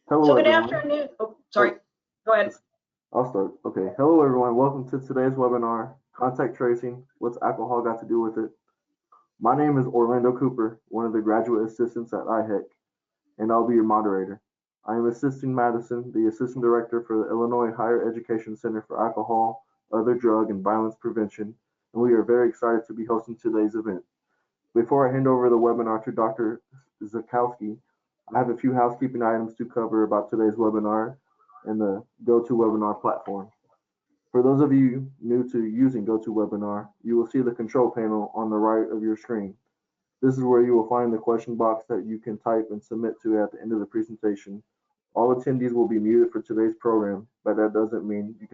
Hello, So good everyone. afternoon. Oh, sorry. Oh, Go ahead. I'll start. Okay. Hello, everyone. Welcome to today's webinar, Contact Tracing, What's Alcohol Got to Do with It? My name is Orlando Cooper, one of the graduate assistants at IHEC, and I'll be your moderator. I am assisting Madison, the Assistant Director for the Illinois Higher Education Center for Alcohol, Other Drug, and Violence Prevention, and we are very excited to be hosting today's event. Before I hand over the webinar to Dr. Zakowski, I have a few housekeeping items to cover about today's webinar and the GoToWebinar platform. For those of you new to using GoToWebinar, you will see the control panel on the right of your screen. This is where you will find the question box that you can type and submit to at the end of the presentation. All attendees will be muted for today's program, but that doesn't mean you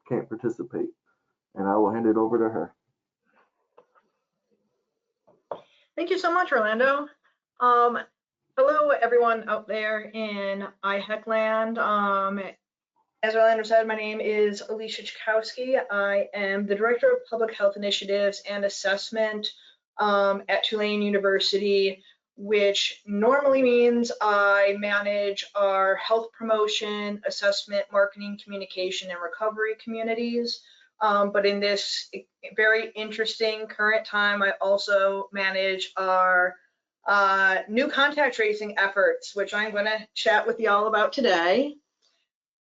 can't participate. And I will hand it over to her. Thank you so much, Orlando. Hello, everyone out there in IHEC land. As Orlando said, my name is Alicia Chakowski. I am the Director of Public Health Initiatives and Assessment at Tulane University, which normally means I manage our health promotion, assessment, marketing, communication, and recovery communities. But in this very interesting current time, I also manage our new contact tracing efforts, which I'm going to chat with you all about today.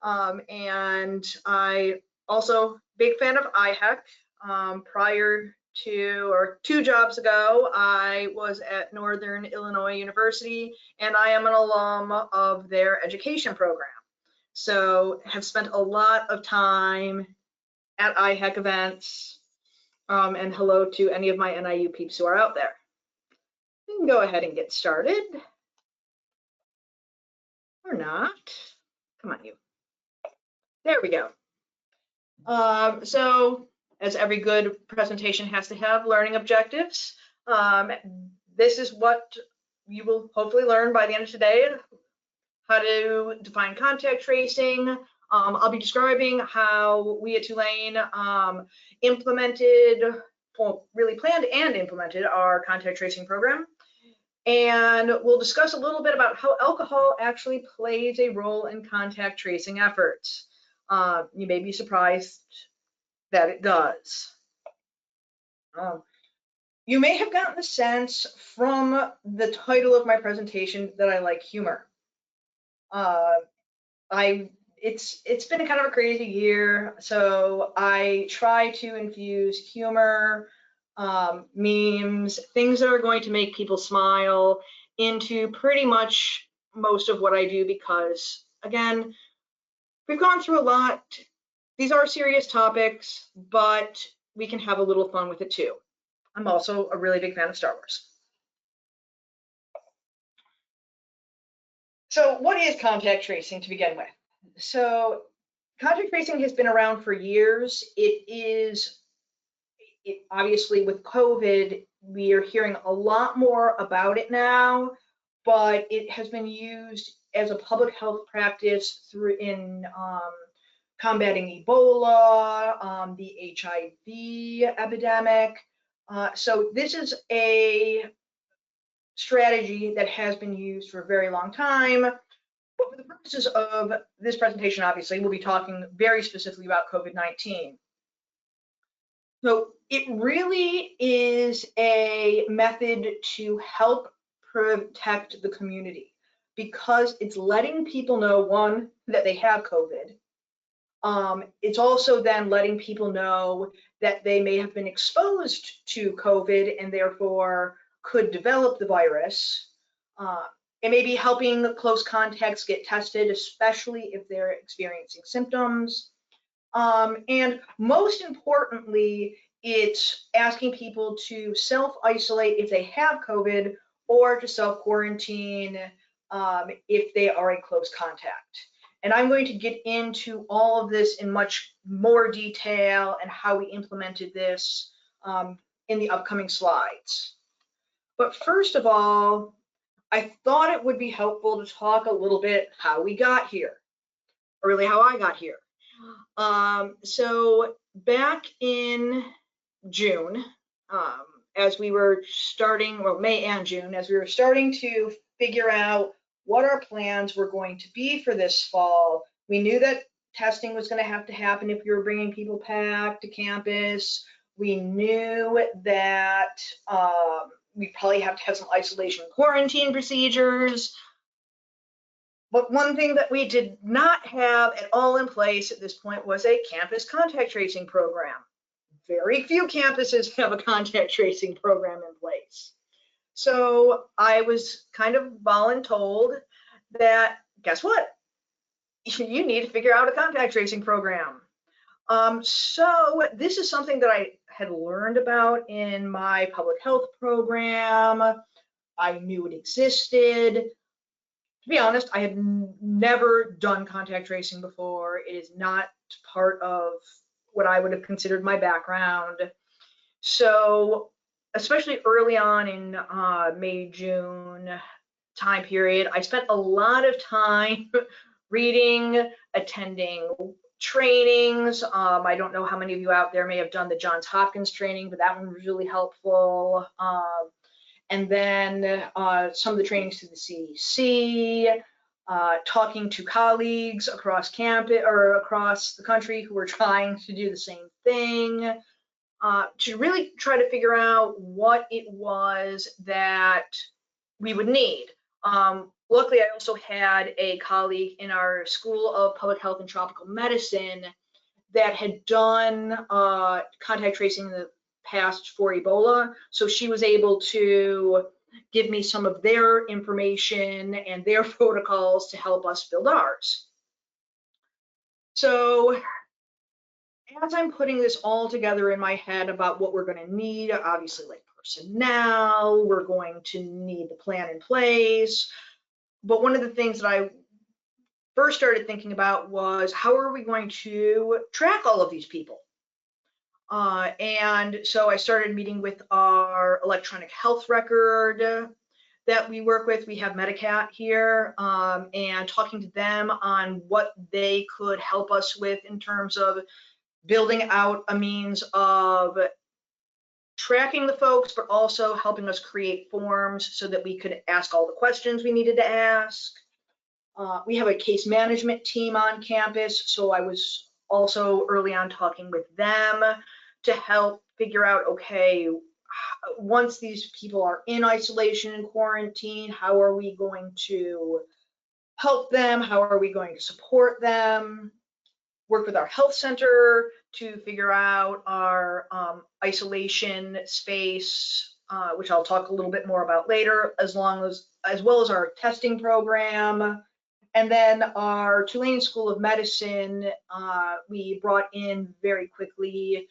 And I also big fan of IHEC. Prior to, or 2 jobs ago, I was at Northern Illinois University, and I am an alum of their education program. So have spent a lot of time at IHEC events, and hello to any of my NIU peeps who are out there. We can go ahead and get started. Or not. Come on, you. There we go. So as every good presentation has to have, learning objectives. This is what you will hopefully learn by the end of today, how to define contact tracing. I'll be describing how we at Tulane implemented, well, really planned and implemented our contact tracing program. And we'll discuss a little bit about how alcohol actually plays a role in contact tracing efforts. You may be surprised that it does. You may have gotten the sense from the title of my presentation that I like humor. It's been a kind of a crazy year, so I try to infuse humor, memes, things that are going to make people smile into pretty much most of what I do, because again, we've gone through a lot. These are serious topics, but we can have a little fun with it too. I'm also a really big fan of Star Wars. So what is contact tracing to begin with? So contact tracing has been around for years. Obviously with COVID, we are hearing a lot more about it now, but it has been used as a public health practice in combating Ebola, the HIV epidemic. So this is a strategy that has been used for a very long time. But for the purposes of this presentation, obviously, we'll be talking very specifically about COVID-19. So it really is a method to help protect the community, because it's letting people know, one, that they have COVID. It's also then letting people know that they may have been exposed to COVID and therefore could develop the virus. It may be helping close contacts get tested, especially if they're experiencing symptoms. And most importantly, it's asking people to self-isolate if they have COVID, or to self-quarantine if they are a close contact. And I'm going to get into all of this in much more detail and how we implemented this in the upcoming slides. But first of all, I thought it would be helpful to talk a little bit how we got here, or really how I got here. So back in June, as we were starting, well, May and June, as we were starting to figure out what our plans were going to be for this fall. We knew that testing was going to happen if we were bringing people back to campus. We knew that we probably have to have some isolation quarantine procedures. But one thing that we did not have at all in place at this point was a campus contact tracing program. Very few campuses have a contact tracing program in place. So I was kind of voluntold that, guess what? You need to figure out a contact tracing program. So this is something that I had learned about in my public health program. I knew it existed. To be honest, I had never done contact tracing before. It is not part of what I would have considered my background. So especially early on in May, June time period, I spent a lot of time reading, attending trainings. I don't know how many of you out there may have done the Johns Hopkins training, but that one was really helpful. And then some of the trainings to the CDC, talking to colleagues across campus or across the country who were trying to do the same thing, to really try to figure out what it was that we would need. Luckily, I also had a colleague in our School of Public Health and Tropical Medicine that had done contact tracing in the past for Ebola. So she was able to give me some of their information and their protocols to help us build ours. So as I'm putting this all together in my head about what we're going to need, obviously like personnel, we're going to need the plan in place. But one of the things that I first started thinking about was, how are we going to track all of these people? And so I started meeting with our electronic health record that we work with. We have Medicat here, and talking to them on what they could help us with in terms of building out a means of tracking the folks, but also helping us create forms so that we could ask all the questions we needed to ask. We have a case management team on campus, so I was also early on talking with them to help figure out, okay, once these people are in isolation and quarantine, how are we going to help them? How are we going to support them? Work with our health center to figure out our isolation space, which I'll talk a little bit more about later, as well as our testing program. And then our Tulane School of Medicine, we brought in very quickly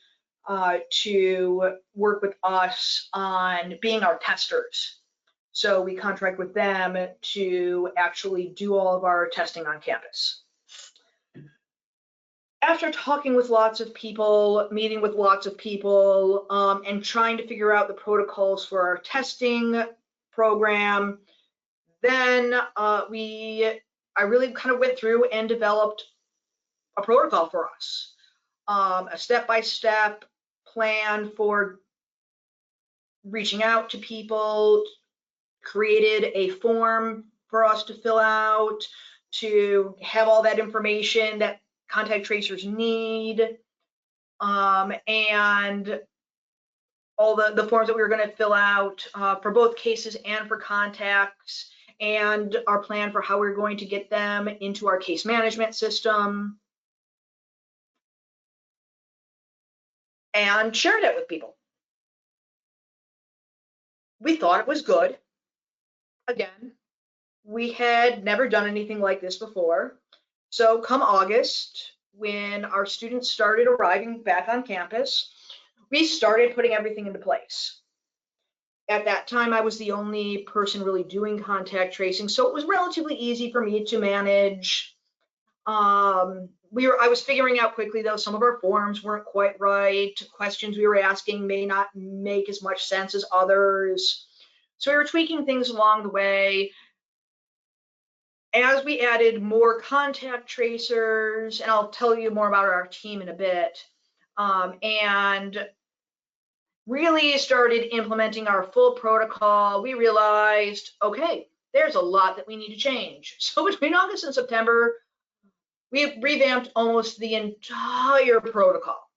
to work with us on being our testers. So we contract with them to actually do all of our testing on campus. After talking with lots of people, meeting with lots of people, and trying to figure out the protocols for our testing program, then I really kind of went through and developed a protocol for us, a step-by-step plan for reaching out to people, created a form for us to fill out, to have all that information that contact tracers need, and all the forms that we were going to fill out for both cases and for contacts, and our plan for how we're going to get them into our case management system, and shared it with people. We thought it was good. Again, we had never done anything like this before. So come August, when our students started arriving back on campus, we started putting everything into place. At that time, I was the only person really doing contact tracing, so it was relatively easy for me to manage. I was figuring out quickly, though, some of our forms weren't quite right. Questions we were asking may not make as much sense as others. So we were tweaking things along the way. As we added more contact tracers, and I'll tell you more about our team in a bit, and really started implementing our full protocol, we realized, okay, there's a lot that we need to change. So between August and September, we revamped almost the entire protocol.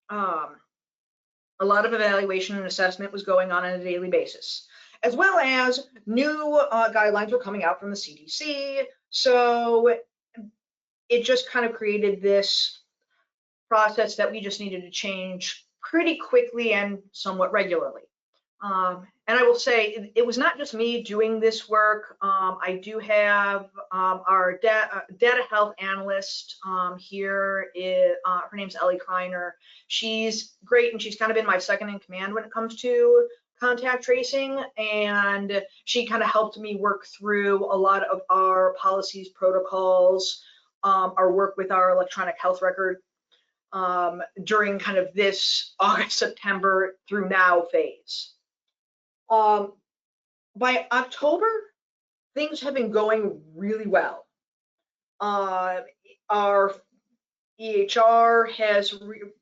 A lot of evaluation and assessment was going on a daily basis, as well as new guidelines were coming out from the CDC. So it just kind of created this process that we just needed to change pretty quickly and somewhat regularly. And I will say, it was not just me doing this work. I do have our data health analyst here. Her name's Ellie Kreiner. She's great, and she's kind of been my second in command when it comes to contact tracing. And she kind of helped me work through a lot of our policies, protocols, our work with our electronic health record during kind of this August, September through now phase. By October, things have been going really well. Our EHR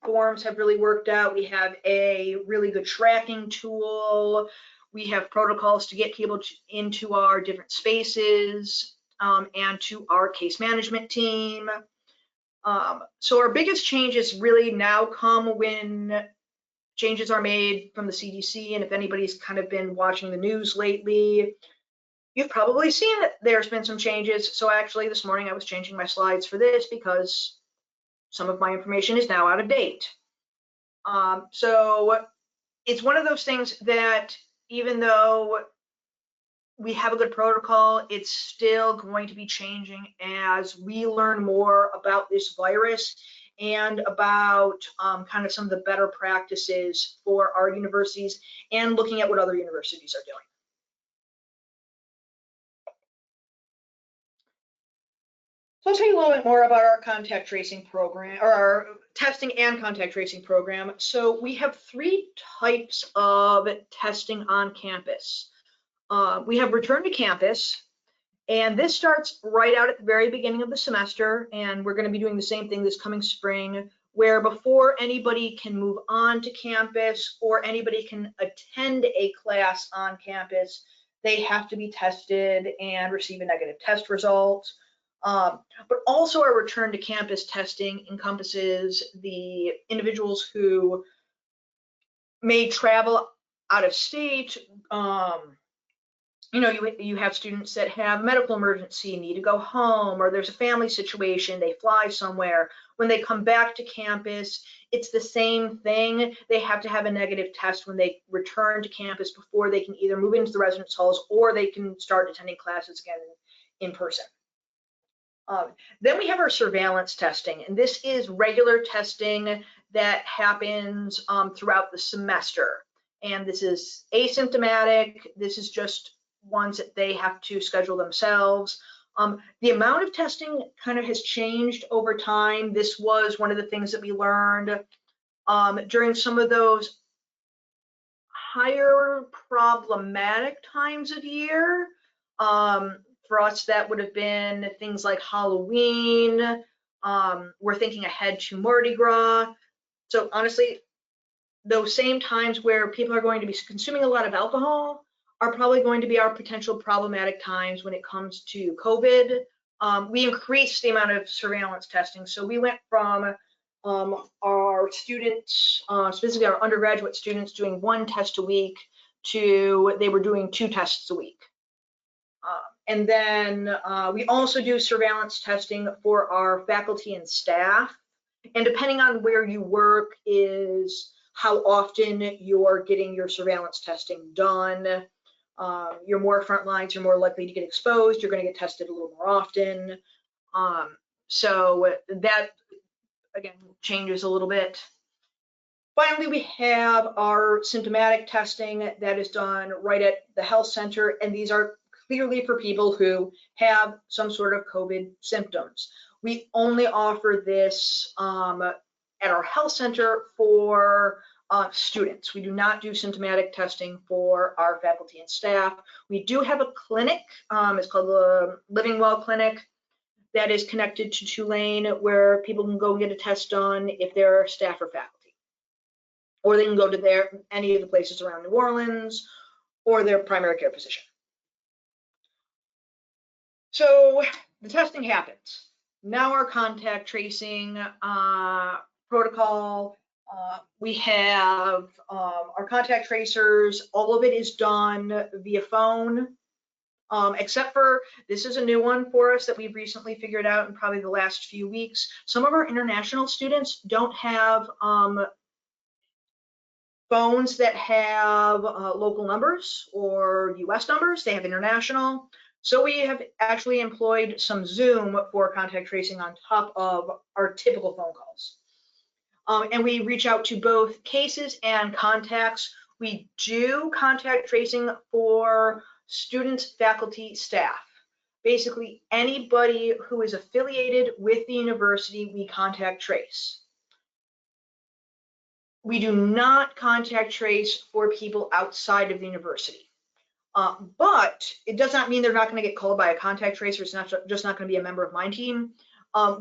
forms have really worked out. We have a really good tracking tool. We have protocols to get people into our different spaces and to our case management team. So our biggest changes really now come when changes are made from the CDC, and if anybody's kind of been watching the news lately, you've probably seen that there's been some changes. So actually this morning I was changing my slides for this because some of my information is now out of date. So it's one of those things that even though we have a good protocol, it's still going to be changing as we learn more about this virus and about kind of some of the better practices for our universities and looking at what other universities are doing. So I'll tell you a little bit more about our contact tracing program, or our testing and contact tracing program. So we have 3 types of testing on campus. We have return to campus, and this starts right out at the very beginning of the semester, and we're going to be doing the same thing this coming spring, where before anybody can move on to campus or anybody can attend a class on campus, they have to be tested and receive a negative test result. But also our return to campus testing encompasses the individuals who may travel out of state. You know, you have students that have medical emergency, need to go home, or there's a family situation, they fly somewhere. When they come back to campus, it's the same thing. They have to have a negative test when they return to campus before they can either move into the residence halls or they can start attending classes again in person. Then we have our surveillance testing, and this is regular testing that happens throughout the semester. And this is asymptomatic. This is just ones that they have to schedule themselves. The amount of testing kind of has changed over time. This was one of the things that we learned during some of those higher problematic times of year. For us, that would have been things like Halloween. We're thinking ahead to Mardi Gras. So honestly, those same times where people are going to be consuming a lot of alcohol are probably going to be our potential problematic times when it comes to COVID. We increased the amount of surveillance testing. So we went from our students, specifically our undergraduate students, doing 1 test a week to they were doing 2 tests a week. And then we also do surveillance testing for our faculty and staff. And depending on where you work is how often you're getting your surveillance testing done. You're more front lines, you're more likely to get exposed, you're going to get tested a little more often. So that, again, changes a little bit. Finally, we have our symptomatic testing that is done right at the health center, and these are clearly for people who have some sort of COVID symptoms. We only offer this at our health center for students. We do not do symptomatic testing for our faculty and staff. We do have a clinic, it's called the Living Well Clinic, that is connected to Tulane, where people can go get a test done if they're staff or faculty. Or they can go to any of the places around New Orleans or their primary care physician. So the testing happens. Now our contact tracing protocol, we have our contact tracers, all of it is done via phone, except for, this is a new one for us that we've recently figured out in probably the last few weeks. Some of our international students don't have phones that have local numbers or US numbers, they have international. So we have actually employed some Zoom for contact tracing on top of our typical phone calls. And we reach out to both cases and contacts. We do contact tracing for students, faculty, staff. Basically, anybody who is affiliated with the university, we contact trace. We do not contact trace for people outside of the university. But it does not mean they're not going to get called by a contact tracer. It's not just not going to be a member of my team.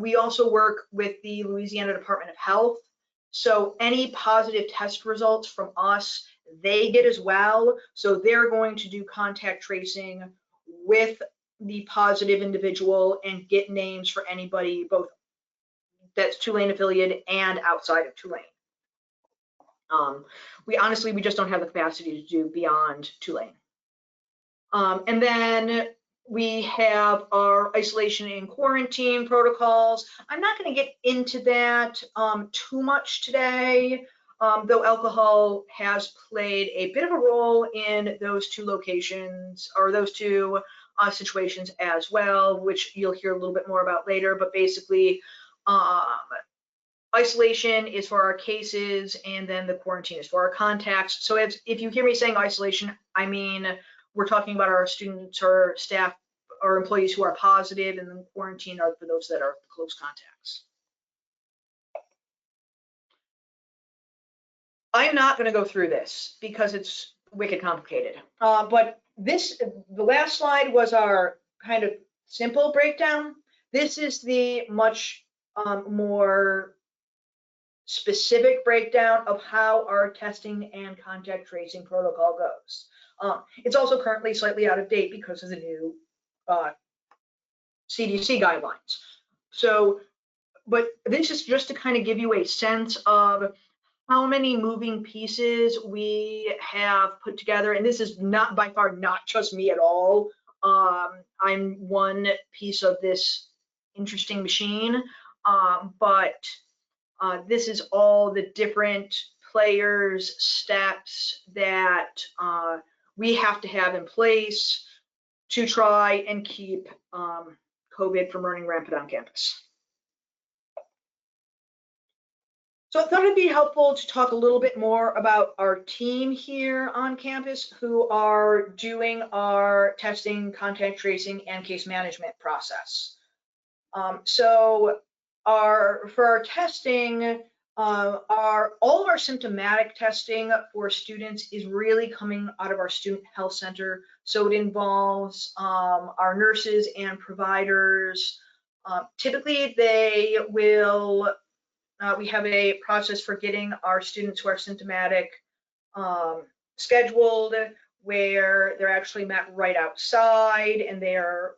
We also work with the Louisiana Department of Health. So any positive test results from us, they get as well. So they're going to do contact tracing with the positive individual and get names for anybody, both that's Tulane affiliated and outside of Tulane. We just don't have the capacity to do beyond Tulane. And then we have our isolation and quarantine protocols. I'm not going to get into that too much today, though alcohol has played a bit of a role in those two locations, or those two situations as well, which you'll hear a little bit more about later. But basically, isolation is for our cases, and then the quarantine is for our contacts. So if you hear me saying isolation, I mean, we're talking about our students or staff or employees who are positive, and then quarantine are for those that are close contacts. I'm not going to go through this because it's wicked complicated. But the last slide was our kind of simple breakdown. This is the much more specific breakdown of how our testing and contact tracing protocol goes. It's also currently slightly out of date because of the new CDC guidelines. So, but this is just to kind of give you a sense of how many moving pieces we have put together. And this is not, by far, not just me at all. I'm one piece of this interesting machine, but this is all the different players, steps that we have to have in place to try and keep COVID from running rampant on campus. So I thought it'd be helpful to talk a little bit more about our team here on campus who are doing our testing, contact tracing, and case management process. So for our testing, all of our symptomatic testing for students is really coming out of our student health center. So it involves our nurses and providers. Typically, they will. We have a process for getting our students who are symptomatic scheduled, where they're actually met right outside and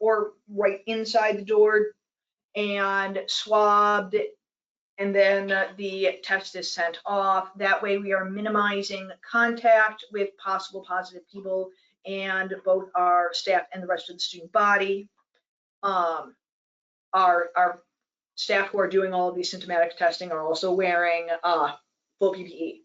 or right inside the door and swabbed, and then the test is sent off. That way we are minimizing contact with possible positive people and both our staff and the rest of the student body. Our staff who are doing all of these symptomatic testing are also wearing full PPE.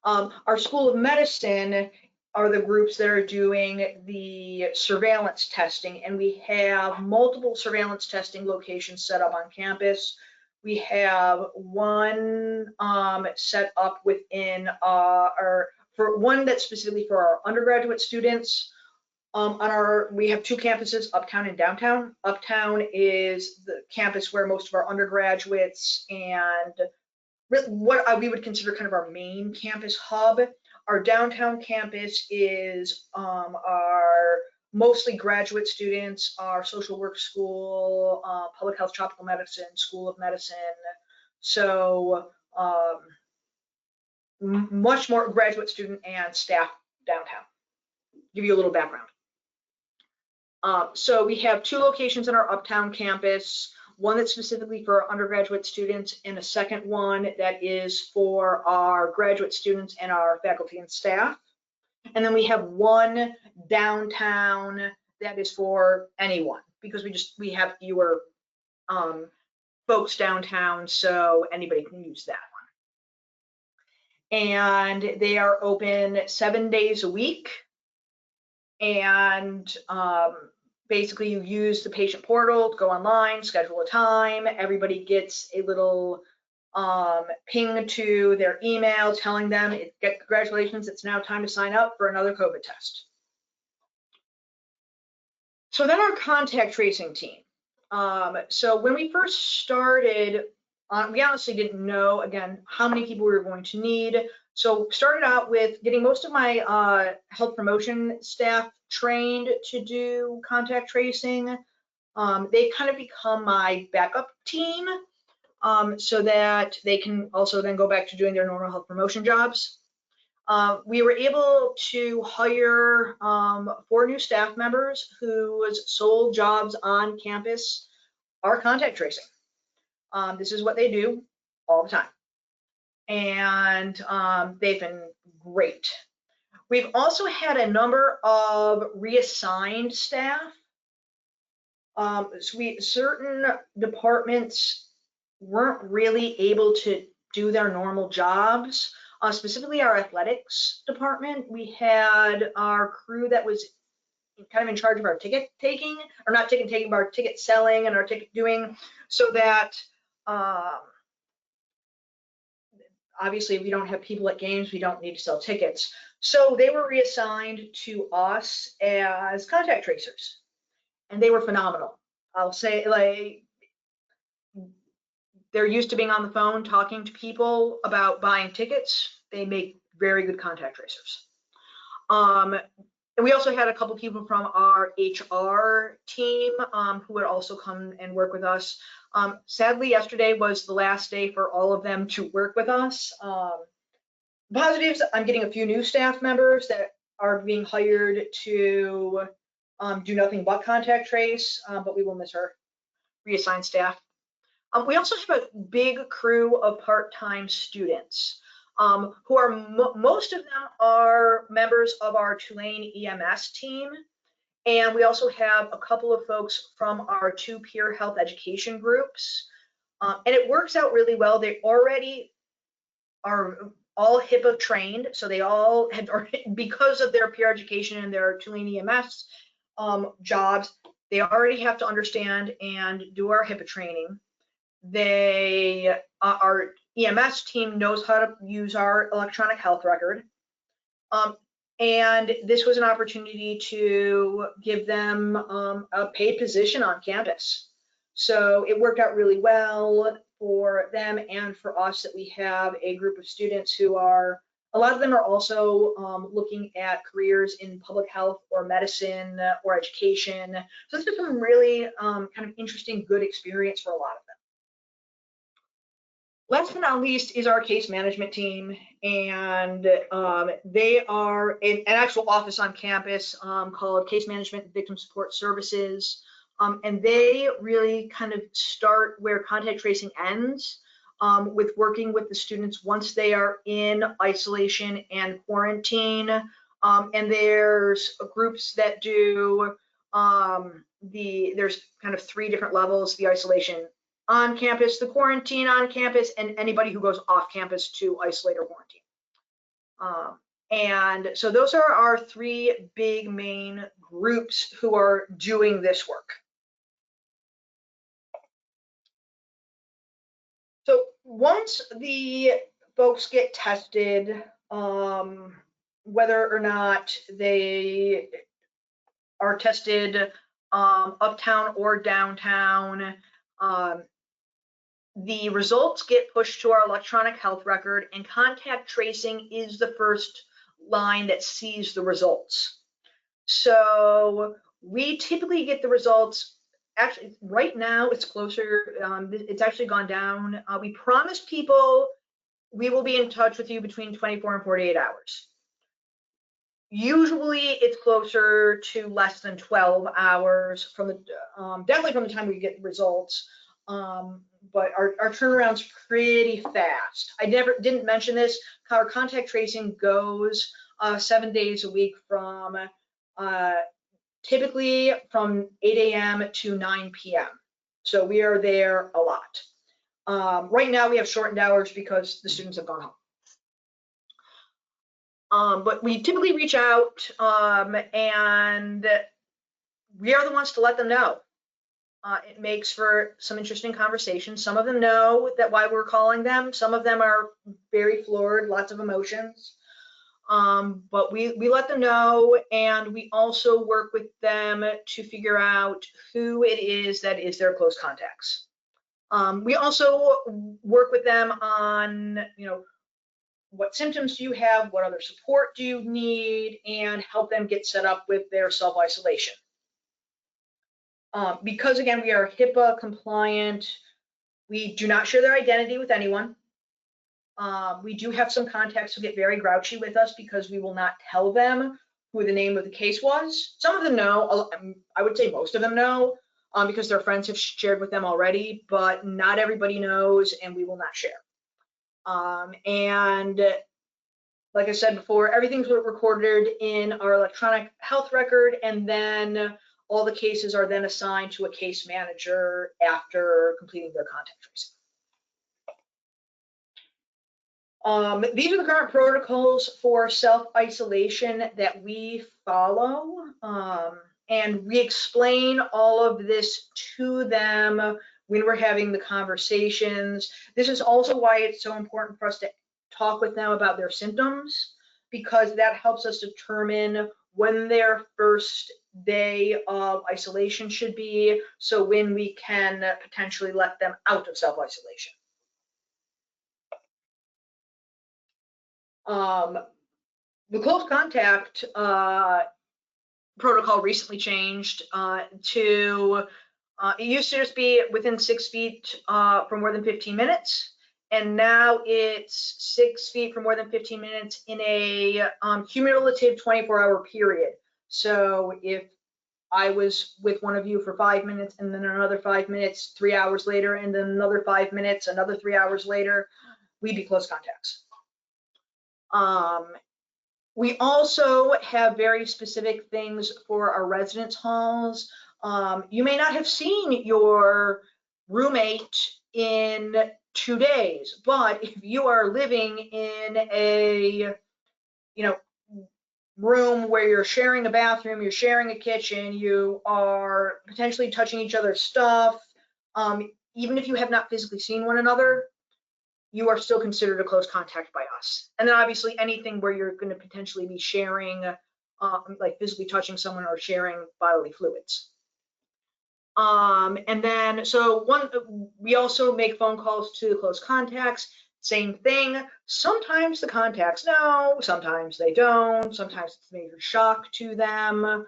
Our School of Medicine are the groups that are doing the surveillance testing, and we have multiple surveillance testing locations set up on campus. We have one set up within for one that's specifically for our undergraduate students. We have two campuses, Uptown and Downtown. Uptown is the campus where most of our undergraduates and what we would consider kind of our main campus hub. Our downtown campus is our mostly graduate students, our social work school, public health, tropical medicine, School of Medicine. So much more graduate student and staff downtown. Give you a little background. So we have 2 locations in our Uptown campus, one that's specifically for undergraduate students and a second one that is for our graduate students and our faculty and staff. And then we have one downtown that is for anyone, because we have fewer folks downtown, so anybody can use that one. And they are open 7 days a week. And basically you use the patient portal, go online, schedule a time. Everybody gets a little ping to their email telling them, congratulations, it's now time to sign up for another COVID test. So then our contact tracing team. So when we first started, we honestly didn't know, again, how many people we were going to need. So started out with getting most of my health promotion staff trained to do contact tracing. They kind of become my backup team, so that they can also then go back to doing their normal health promotion jobs. We were able to hire 4 new staff members whose sole jobs on campus are contact tracing. This is what they do all the time. And they've been great. We've also had a number of reassigned staff. Certain departments weren't really able to do their normal jobs. Specifically our athletics department, we had our crew that was kind of in charge of our ticket taking, or not ticket taking, but our ticket selling and our ticket doing, so that obviously if we don't have people at games, we don't need to sell tickets. So they were reassigned to us as contact tracers, and they were phenomenal. I'll say, like, they're used to being on the phone talking to people about buying tickets. They make very good contact tracers. And we also had a couple people from our HR team who would also come and work with us. Sadly, yesterday was the last day for all of them to work with us. Positives, I'm getting a few new staff members that are being hired to do nothing but contact trace, but we will miss our reassigned staff. We also have a big crew of part-time students who are, most of them are members of our Tulane EMS team. And we also have a couple of folks from our 2 peer health education groups. And it works out really well. They already are all HIPAA trained. So they all have, because of their peer education and their Tulane EMS jobs, they already have to understand and do our HIPAA training. Our EMS team knows how to use our electronic health record. And this was an opportunity to give them a paid position on campus. So it worked out really well for them and for us that we have a group of students who are, a lot of them are also looking at careers in public health or medicine or education. So this is some really kind of interesting, good experience for a lot of them. Last but not least is our case management team, and they are an actual office on campus called Case Management and Victim Support Services, and they really kind of start where contact tracing ends, with working with the students once they are in isolation and quarantine, and there's groups that do there's kind of 3 different levels: the isolation on campus, the quarantine on campus, and anybody who goes off campus to isolate or quarantine. And so those are our 3 big main groups who are doing this work. So once the folks get tested, whether or not they are tested uptown or downtown, the results get pushed to our electronic health record, and contact tracing is the first line that sees the results. So we typically get the results, actually right now it's closer, it's actually gone down. We promise people we will be in touch with you between 24 and 48 hours. Usually it's closer to less than 12 hours from the, definitely from the time we get results. But our turnaround's pretty fast. I didn't mention this. Our contact tracing goes 7 days a week from typically from 8 a.m. to 9 p.m. So we are there a lot. Right now we have shortened hours because the students have gone home. But we typically reach out and we are the ones to let them know. It makes for some interesting conversations. Some of them know that why we're calling them. Some of them are very floored, lots of emotions. But we let them know, and we also work with them to figure out who it is that is their close contacts. We also work with them on, what symptoms do you have, what other support do you need, and help them get set up with their self-isolation. Because again, we are HIPAA compliant, we do not share their identity with anyone. We do have some contacts who get very grouchy with us because we will not tell them who the name of the case was. Some of them know, I would say most of them know, because their friends have shared with them already, but not everybody knows, and we will not share. And like I said before, everything's recorded in our electronic health record, and then all the cases are then assigned to a case manager after completing their contact tracing. These are the current protocols for self-isolation that we follow, and we explain all of this to them when we're having the conversations. This is also why it's so important for us to talk with them about their symptoms, because that helps us determine when their first day of isolation should be, so when we can potentially let them out of self-isolation. The close contact protocol recently changed to, it used to just be within 6 feet for more than 15 minutes. And now it's 6 feet for more than 15 minutes in a cumulative 24-hour period. So if I was with one of you for 5 minutes and then another 5 minutes, 3 hours later, and then another 5 minutes, another 3 hours later, we'd be close contacts. We also have very specific things for our residence halls. You may not have seen your roommate in 2 days, but if you are living in a, room where you're sharing a bathroom, you're sharing a kitchen, you are potentially touching each other's stuff, even if you have not physically seen one another, you are still considered a close contact by us. And then obviously anything where you're going to potentially be sharing, like physically touching someone or sharing bodily fluids. And then, we also make phone calls to the close contacts. Same thing. Sometimes the contacts know, sometimes they don't. Sometimes it's a major shock to them.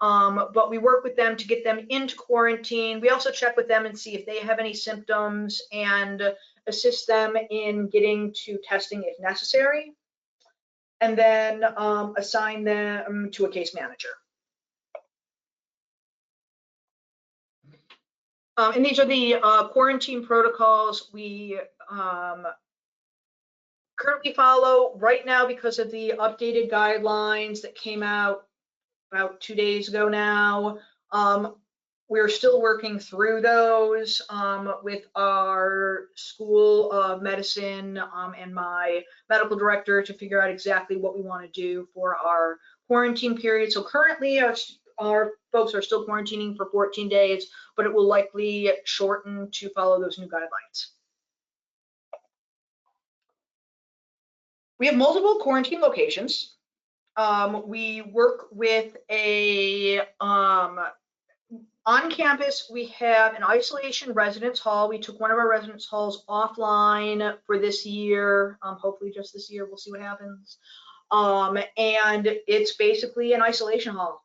But we work with them to get them into quarantine. We also check with them and see if they have any symptoms and assist them in getting to testing if necessary. And then assign them to a case manager. And these are the quarantine protocols we currently follow right now because of the updated guidelines that came out about 2 days ago now. We're still working through those with our School of Medicine and my medical director to figure out exactly what we want to do for our quarantine period. So currently our folks are still quarantining for 14 days, but it will likely shorten to follow those new guidelines. We have multiple quarantine locations. We work with a, on campus, we have an isolation residence hall. We took one of our residence halls offline for this year, hopefully just this year, we'll see what happens. And it's basically an isolation hall.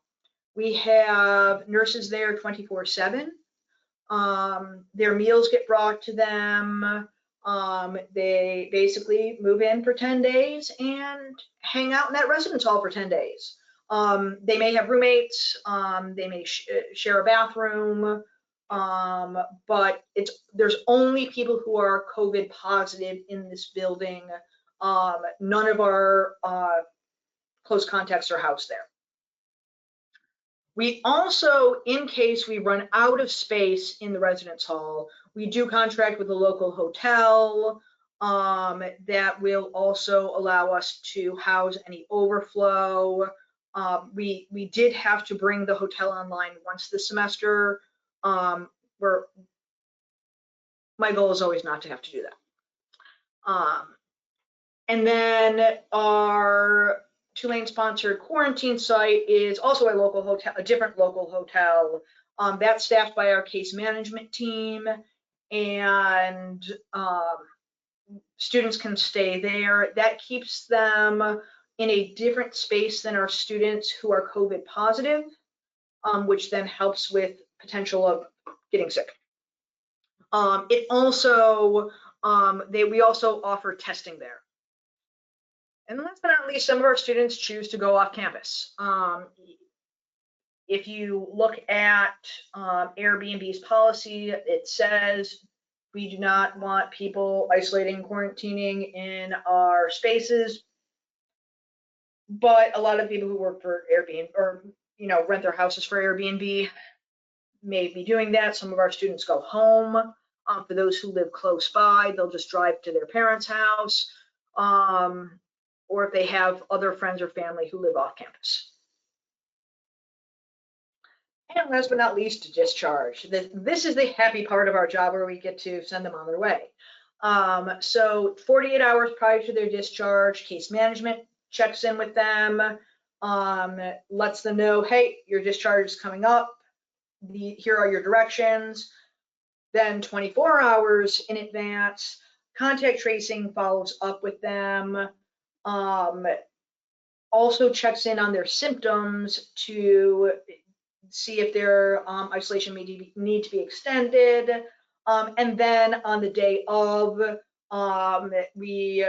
We have nurses there 24/7. Their meals get brought to them. They basically move in for 10 days and hang out in that residence hall for 10 days. They may have roommates, they may share a bathroom, but there's only people who are COVID positive in this building. None of our close contacts are housed there. We also, in case we run out of space in the residence hall, we do contract with a local hotel that will also allow us to house any overflow. We did have to bring the hotel online once this semester. My goal is always not to have to do that. And then our Tulane sponsored quarantine site is also a local hotel, a different local hotel. That's staffed by our case management team, and students can stay there. That keeps them in a different space than our students who are COVID positive, which then helps with potential of getting sick. It also, we also offer testing there. And last but not least, some of our students choose to go off campus. If you look at Airbnb's policy, it says we do not want people isolating, quarantining in our spaces. But a lot of people who work for Airbnb or rent their houses for Airbnb may be doing that. Some of our students go home. For those who live close by, they'll just drive to their parents' house. Or if they have other friends or family who live off campus. And last but not least, discharge. This is the happy part of our job where we get to send them on their way. So 48 hours prior to their discharge, case management checks in with them, lets them know, hey, your discharge is coming up. Here are your directions. Then 24 hours in advance, contact tracing follows up with them. Also checks in on their symptoms to see if their isolation may need to be extended. And then on the day of, we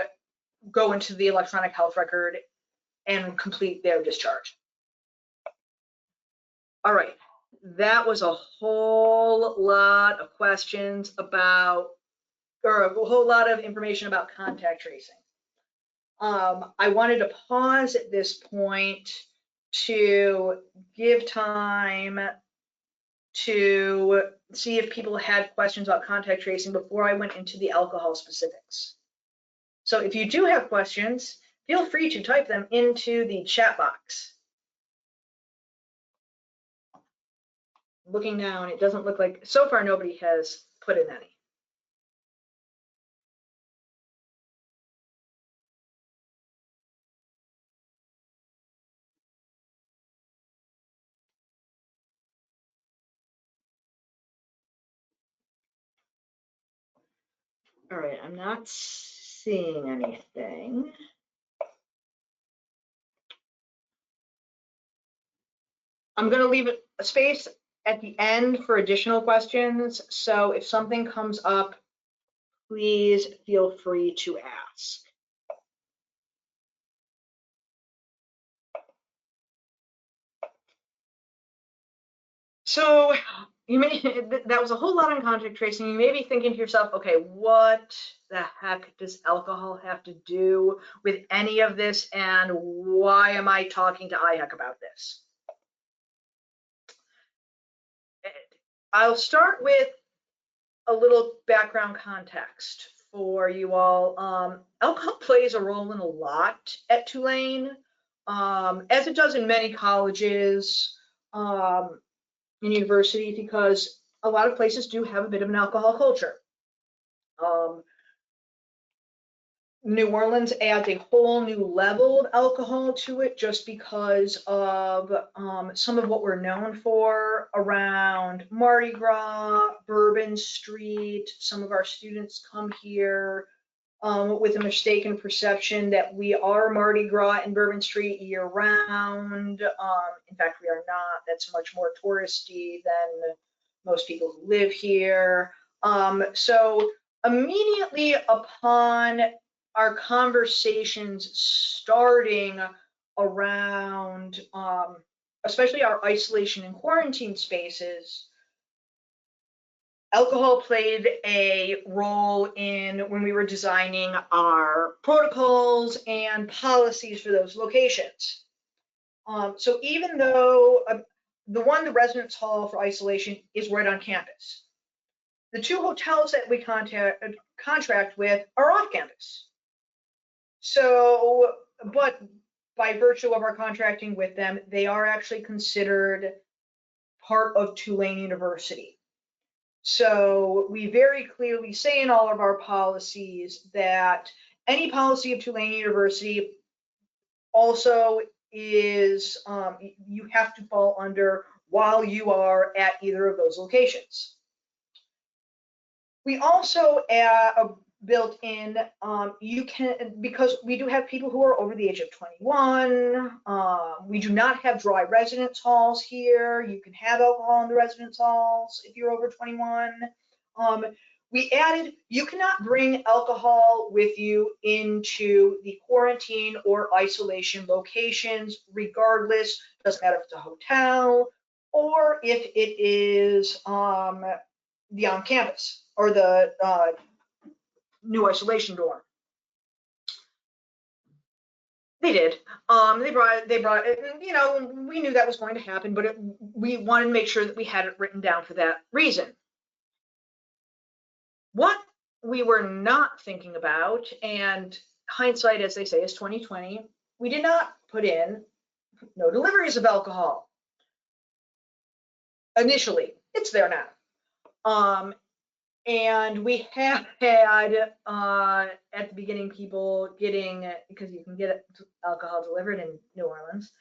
go into the electronic health record and complete their discharge. All right, that was a whole lot of questions about, or a whole lot of information about contact tracing. I wanted to pause at this point to give time to see if people had questions about contact tracing before I went into the alcohol specifics. So if you do have questions, feel free to type them into the chat box. Looking down, it doesn't look like, so far nobody has put in any. All right, I'm not seeing anything. I'm going to leave a space at the end for additional questions. So if something comes up, please feel free to ask. So that was a whole lot on contact tracing. You may be thinking to yourself, okay, what the heck does alcohol have to do with any of this, and why am I talking to IHEC about this? I'll start with a little background context for you all. Alcohol plays a role in a lot at Tulane, as it does in many colleges and universities, because a lot of places do have a bit of an alcohol culture. New Orleans adds a whole new level of alcohol to it just because of some of what we're known for around Mardi Gras, Bourbon Street. Some of our students come here with a mistaken perception that we are Mardi Gras and Bourbon Street year round. In fact, we are not. That's much more touristy than most people who live here. So immediately upon our conversations starting around, especially our isolation and quarantine spaces, alcohol played a role in when we were designing our protocols and policies for those locations. So even though the residence hall for isolation is right on campus, the two hotels that we contract with are off campus. So, but by virtue of our contracting with them, they are actually considered part of Tulane University. So we very clearly say in all of our policies that any policy of Tulane University also is, you have to fall under while you are at either of those locations. We also built in, you can, because we do have people who are over the age of 21, we do not have dry residence halls here. You can have alcohol in the residence halls if you're over 21. We added, you cannot bring alcohol with you into the quarantine or isolation locations, regardless, doesn't matter if it's a hotel or if it is the on campus or the new isolation dorm. They did. They brought it, you know, we knew that was going to happen, but we wanted to make sure that we had it written down for that reason. What we were not thinking about, and hindsight, as they say, is 2020, we did not put in no deliveries of alcohol. Initially, it's there now. And we have had, at the beginning, people getting, because you can get alcohol delivered in New Orleans,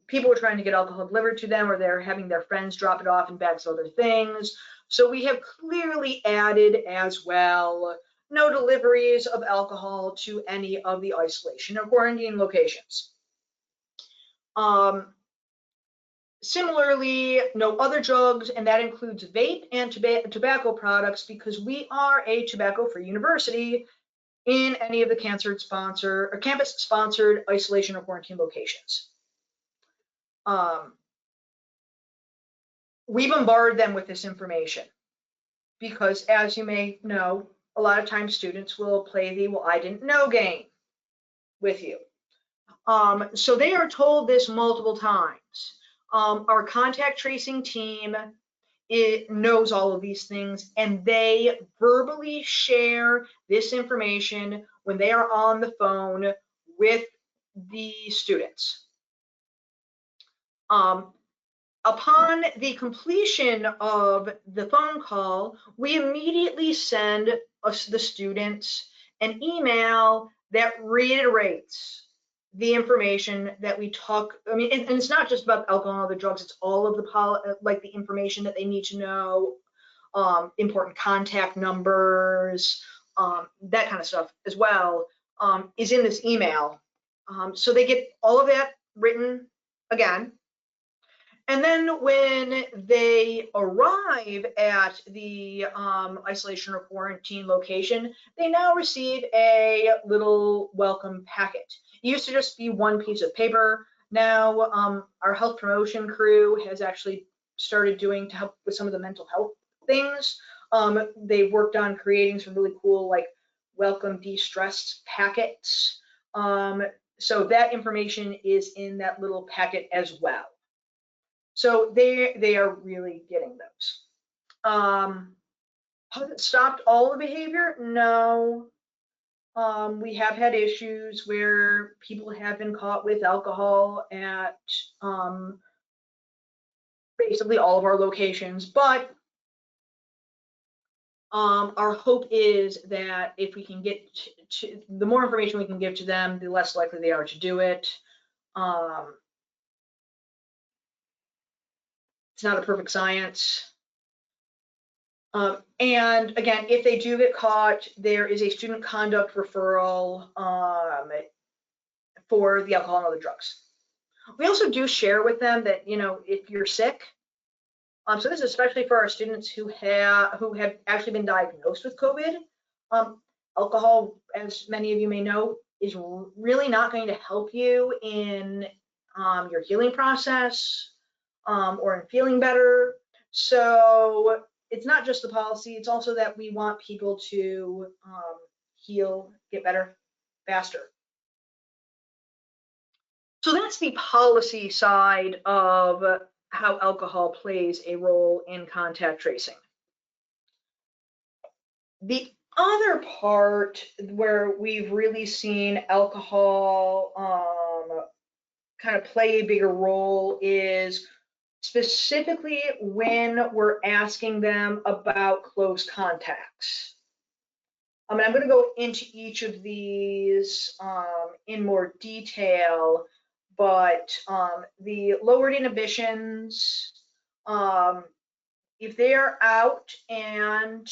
people were trying to get alcohol delivered to them, or they're having their friends drop it off in bags of other things. So we have clearly added as well, no deliveries of alcohol to any of the isolation or quarantine locations. Similarly, no other drugs, and that includes vape and tobacco products, because we are a tobacco-free university in any of the campus-sponsored isolation or quarantine locations. We bombard them with this information because, as you may know, a lot of times students will play the "well, I didn't know" game with you. So they are told this multiple times. Our contact tracing team, it knows all of these things, and they verbally share this information when they are on the phone with the students. Upon the completion of the phone call, we immediately send the students an email that reiterates the information that we talk. I mean, and it's not just about alcohol and other drugs, it's all of the like the information that they need to know, important contact numbers, that kind of stuff as well, is in this email. So they get all of that written again. And then when they arrive at the isolation or quarantine location, they now receive a little welcome packet. It used to just be one piece of paper. Now our health promotion crew has actually started doing to help with some of the mental health things. They've worked on creating some really cool, like, welcome de-stress packets. So that information is in that little packet as well. So they are really getting those. Has it stopped all the behavior? No. We have had issues where people have been caught with alcohol at basically all of our locations, but our hope is that if we can get the more information we can give to them, the less likely they are to do it. It's not a perfect science. And again, if they do get caught, there is a student conduct referral for the alcohol and other drugs. We also do share with them that, you know, if you're sick, so this is especially for our students who have actually been diagnosed with COVID. Alcohol, as many of you may know, is really not going to help you in your healing process or in feeling better. So it's not just the policy, it's also that we want people to heal, get better faster. So that's the policy side of how alcohol plays a role in contact tracing. The other part where we've really seen alcohol kind of play a bigger role is specifically when we're asking them about close contacts. I'm going to go into each of these in more detail, but the lowered inhibitions, if they're out and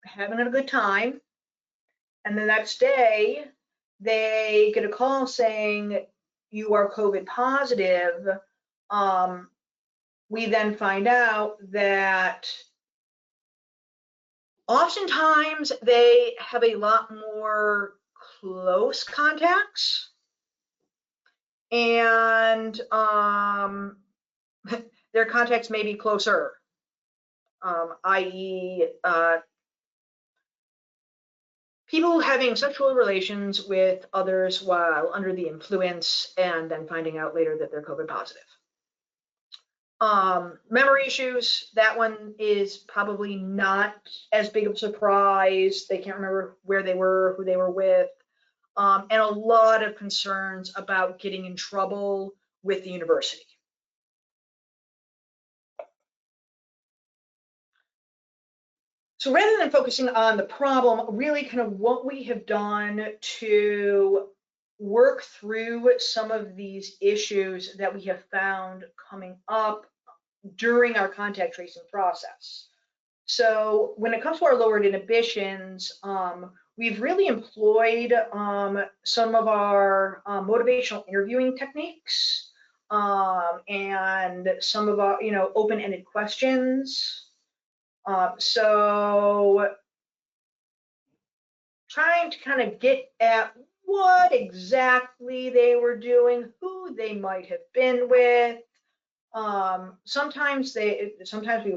having a good time, and the next day they get a call saying you are COVID positive, we then find out that oftentimes they have a lot more close contacts, and their contacts may be closer, i.e. People having sexual relations with others while under the influence and then finding out later that they're COVID positive. Memory issues, that one is probably not as big of a surprise. They can't remember where they were, who they were with, and a lot of concerns about getting in trouble with the university. So rather than focusing on the problem, really kind of what we have done to work through some of these issues that we have found coming up during our contact tracing process. So when it comes to our lowered inhibitions, we've really employed some of our motivational interviewing techniques and some of our, open-ended questions. So trying to kind of get at what exactly they were doing, who they might have been with. Sometimes we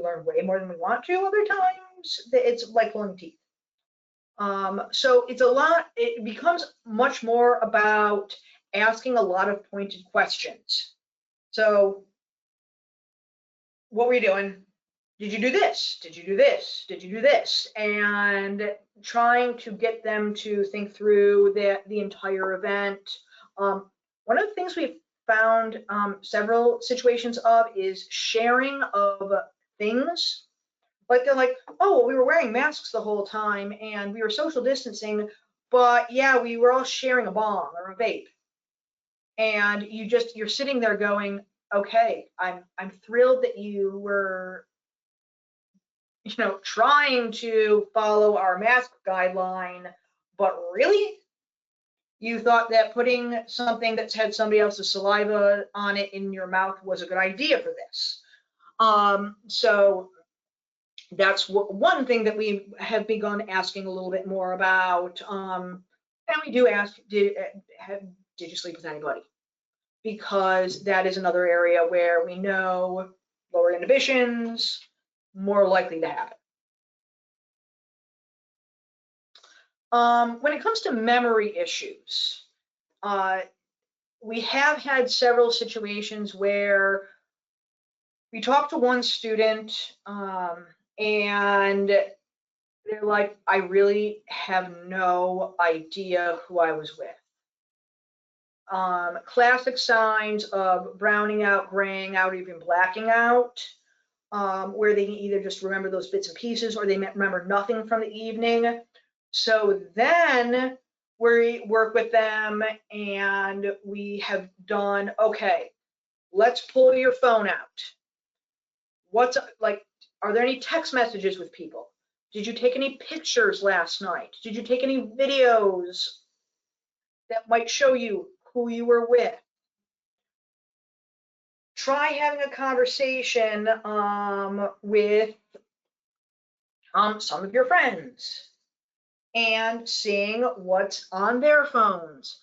learn way more than we want to. Other times it's like pulling teeth. So it becomes much more about asking a lot of pointed questions. So what were you doing? Did you do this? Did you do this? Did you do this? And trying to get them to think through the entire event. One of the things we've found several situations of is sharing of things. Like they're like, oh, well, we were wearing masks the whole time and we were social distancing, but yeah, we were all sharing a bong or a vape. And you're sitting there going, okay, I'm thrilled that you were trying to follow our mask guideline, but really, you thought that putting something that's had somebody else's saliva on it in your mouth was a good idea for this. So that's one thing that we have begun asking a little bit more about. And we do ask, did you sleep with anybody? Because that is another area where we know lower inhibitions, more likely to happen. When it comes to memory issues, we have had several situations where we talked to one student and they're like, I really have no idea who I was with. Classic signs of browning out, graying out, or even blacking out, where they either just remember those bits and pieces or they remember nothing from the evening. So then we work with them and we have done, okay, let's pull your phone out. Are there any text messages with people? Did you take any pictures last night? Did you take any videos that might show you who you were with? Try having a conversation with some of your friends. and seeing what's on their phones.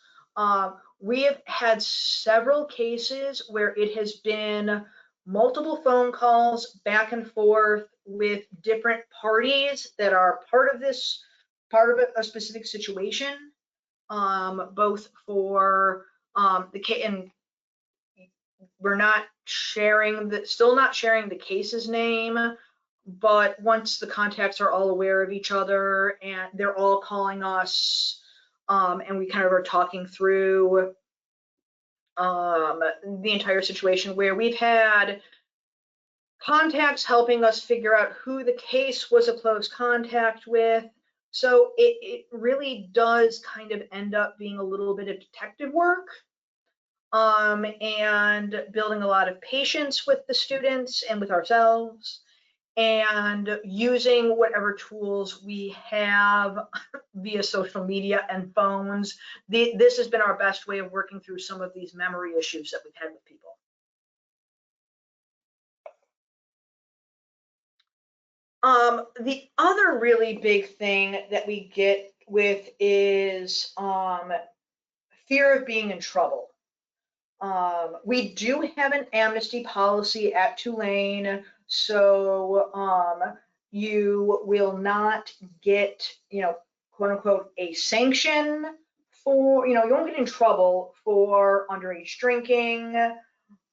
We have had several cases where it has been multiple phone calls back and forth with different parties that are part of a specific situation, both for the case, and we're not still not sharing the case's name, but once the contacts are all aware of each other and they're all calling us, and we kind of are talking through the entire situation, where we've had contacts helping us figure out who the case was a close contact with. So it really does kind of end up being a little bit of detective work, and building a lot of patience with the students and with ourselves, and using whatever tools we have via social media and phones. This has been our best way of working through some of these memory issues that we've had with people. The other really big thing that we get with is fear of being in trouble. We do have an amnesty policy at Tulane, so you will not get, quote unquote, a sanction for, you won't get in trouble for underage drinking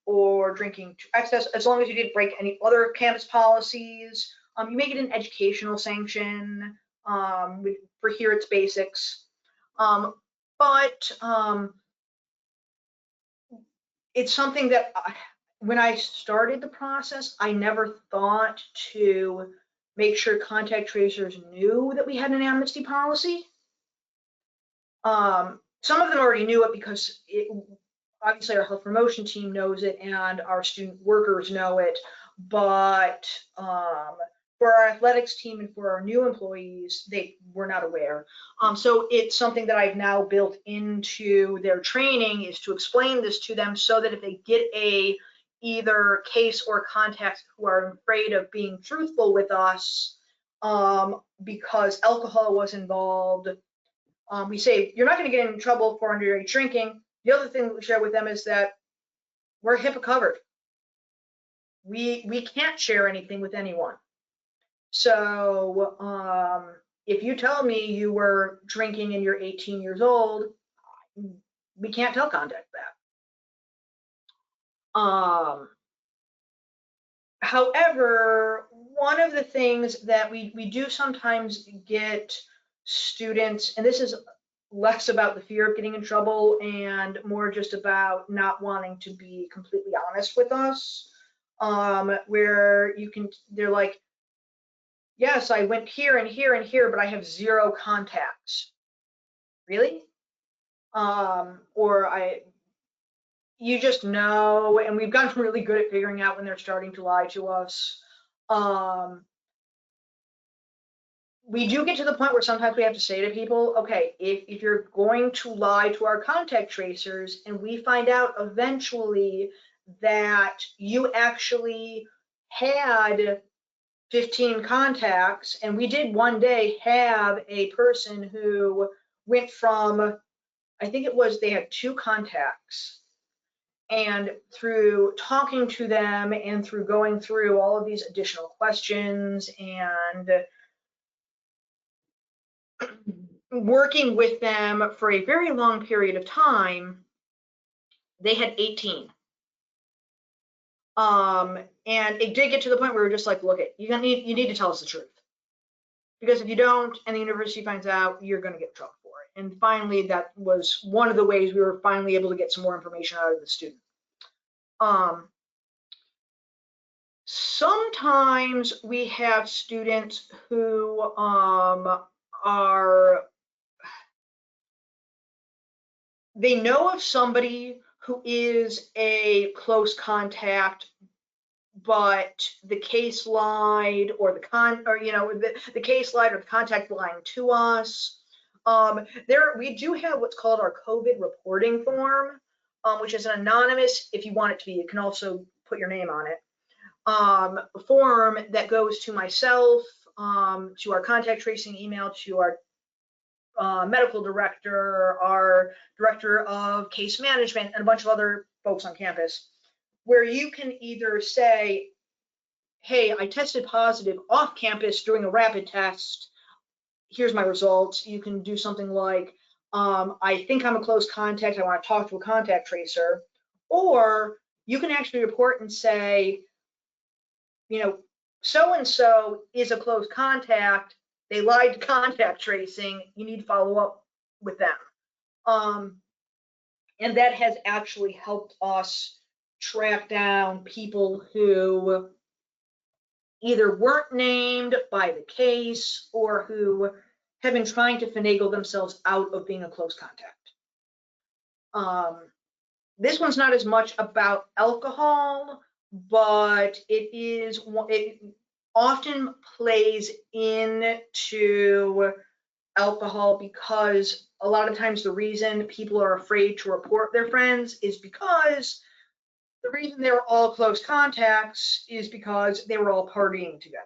or drinking to excess, as long as you didn't break any other campus policies. You may get an educational sanction. For here, it's basics. But it's something that when I started the process, I never thought to make sure contact tracers knew that we had an amnesty policy. Some of them already knew it because obviously our health promotion team knows it and our student workers know it, but for our athletics team and for our new employees, they were not aware. So it's something that I've now built into their training, is to explain this to them so that if they get either case or contact who are afraid of being truthful with us, because alcohol was involved, we say, you're not going to get in trouble for underage drinking. The other thing that we share with them is that we're HIPAA covered. We can't share anything with anyone. So if you tell me you were drinking and you're 18 years old, we can't tell contact that. However, one of the things that we do sometimes get students, and this is less about the fear of getting in trouble and more just about not wanting to be completely honest with us, where they're like, yes, I went here and here and here, but I have 0 contacts. Really? Or you just know, and we've gotten really good at figuring out when they're starting to lie to us. We do get to the point where sometimes we have to say to people, okay, if you're going to lie to our contact tracers and we find out eventually that you actually had 15 contacts, and we did one day have a person who went from, I think it was, they had 2 contacts, and through talking to them and through going through all of these additional questions and working with them for a very long period of time, they had 18. And it did get to the point where we were just like, look, you need to tell us the truth. Because if you don't, and the university finds out, you're going to get in trouble for it. And finally, that was one of the ways we were finally able to get some more information out of the student. Sometimes we have students who they know of somebody who is a close contact, but the case lied, or the case lied, or the contact lying to us. We do have what's called our COVID reporting form, which is an anonymous, if you want it to be, you can also put your name on it, form that goes to myself, to our contact tracing email, to our medical director, our director of case management, and a bunch of other folks on campus, where you can either say, hey, I tested positive off campus doing a rapid test. Here's my results. You can do something like, I think I'm a close contact. I want to talk to a contact tracer. Or you can actually report and say, so-and-so is a close contact. They lied to contact tracing. You need to follow up with them. And that has actually helped us track down people who either weren't named by the case or who have been trying to finagle themselves out of being a close contact. This one's not as much about alcohol, but it often plays into alcohol because a lot of times the reason people are afraid to report their friends is because the reason they were all close contacts is because they were all partying together.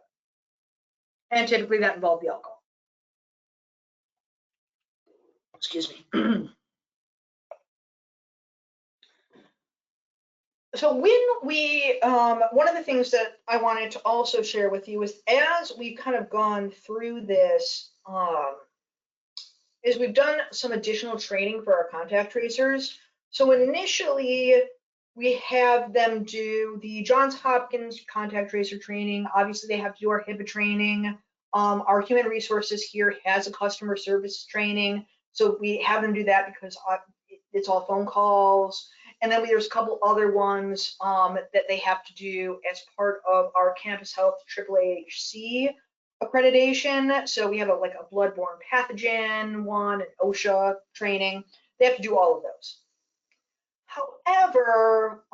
And typically that involved the alcohol. Excuse me. So when we, one of the things that I wanted to also share with you is as we've kind of gone through this, is we've done some additional training for our contact tracers. So initially, we have them do the Johns Hopkins contact tracer training. Obviously, they have to do our HIPAA training. Our human resources here has a customer service training. So we have them do that because it's all phone calls. And then there's a couple other ones that they have to do as part of our Campus Health AAAHC accreditation. So we have a bloodborne pathogen one, an OSHA training. They have to do all of those. However,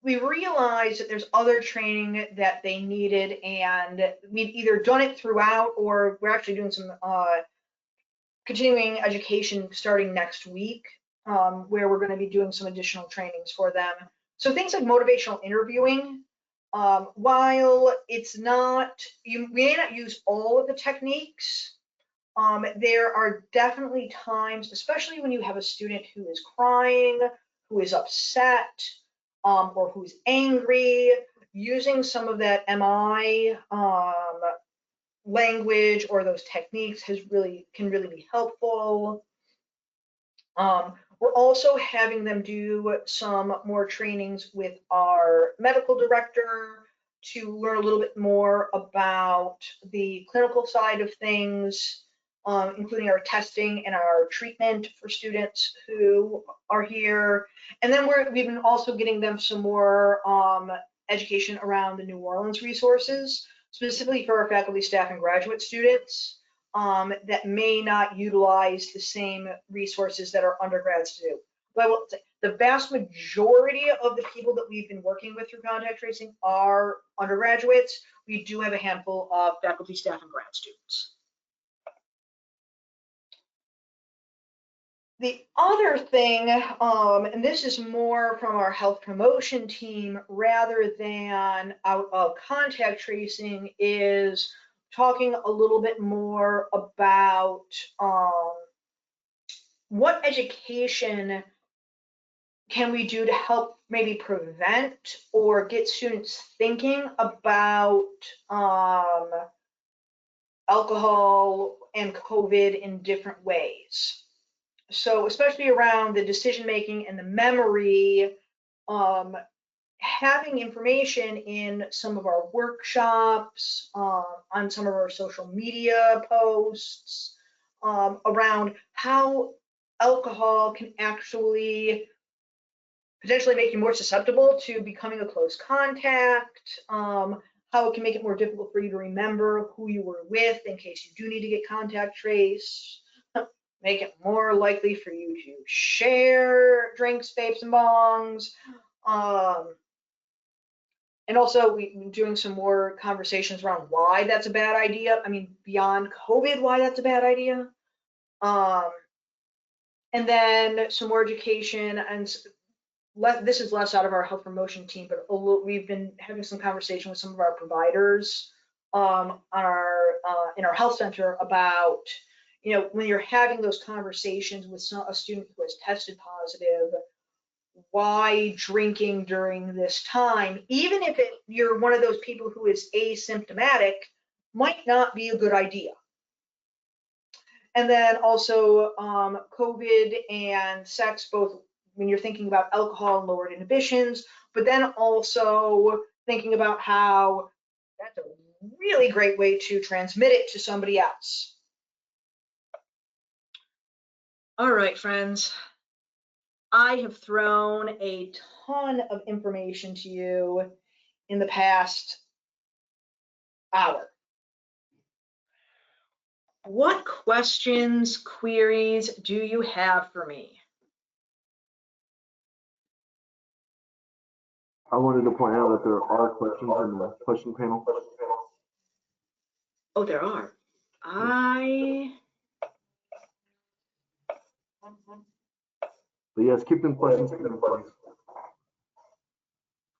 we realized that there's other training that they needed, and we've either done it throughout or we're actually doing some continuing education starting next week, where we're going to be doing some additional trainings for them. So things like motivational interviewing, while it's not, we may not use all of the techniques, there are definitely times, especially when you have a student who is crying, who is upset, or who's angry, using some of that MI language or those techniques can really be helpful. We're also having them do some more trainings with our medical director to learn a little bit more about the clinical side of things, including our testing and our treatment for students who are here. And then we've been also getting them some more education around the New Orleans resources, specifically for our faculty, staff, and graduate students that may not utilize the same resources that our undergrads do. But I will say, the vast majority of the people that we've been working with through contact tracing are undergraduates. We do have a handful of faculty, staff, and grad students. The other thing, and this is more from our health promotion team rather than out of contact tracing, is talking a little bit more about what education can we do to help maybe prevent or get students thinking about alcohol and COVID in different ways. So especially around the decision making and the memory, having information in some of our workshops, on some of our social media posts, around how alcohol can actually potentially make you more susceptible to becoming a close contact, how it can make it more difficult for you to remember who you were with in case you do need to get contact traced, make it more likely for you to share drinks, vapes, and bongs. And also we're doing some more conversations around why that's a bad idea. I mean, beyond COVID, why that's a bad idea. And then some more education, and this is less out of our health promotion team, but we've been having some conversation with some of our providers in our health center about, when you're having those conversations with a student who has tested positive, why drinking during this time, even if you're one of those people who is asymptomatic, might not be a good idea. And then also COVID and sex, both when you're thinking about alcohol and lowered inhibitions, but then also thinking about how that's a really great way to transmit it to somebody else. All right, friends. I have thrown a ton of information to you in the past hour. What questions, queries do you have for me? I wanted to point out that there are questions in the question panel. Oh, there are. But yes, keep them questions coming, please.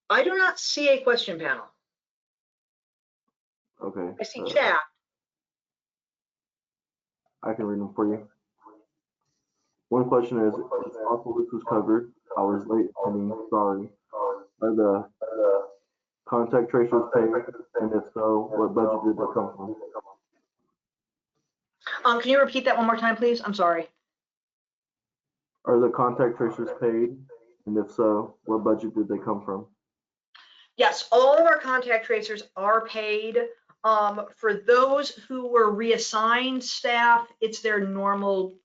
I do not see a question panel. Okay. I see chat. I can read them for you. One question is possible this was covered. I was late attending, sorry. Are the contact tracers paid? And if so, what budget did they come from? Can you repeat that one more time, please? I'm sorry. Are the contact tracers paid? And if so, what budget did they come from? Yes, all of our contact tracers are paid. For those who were reassigned staff, it's their normal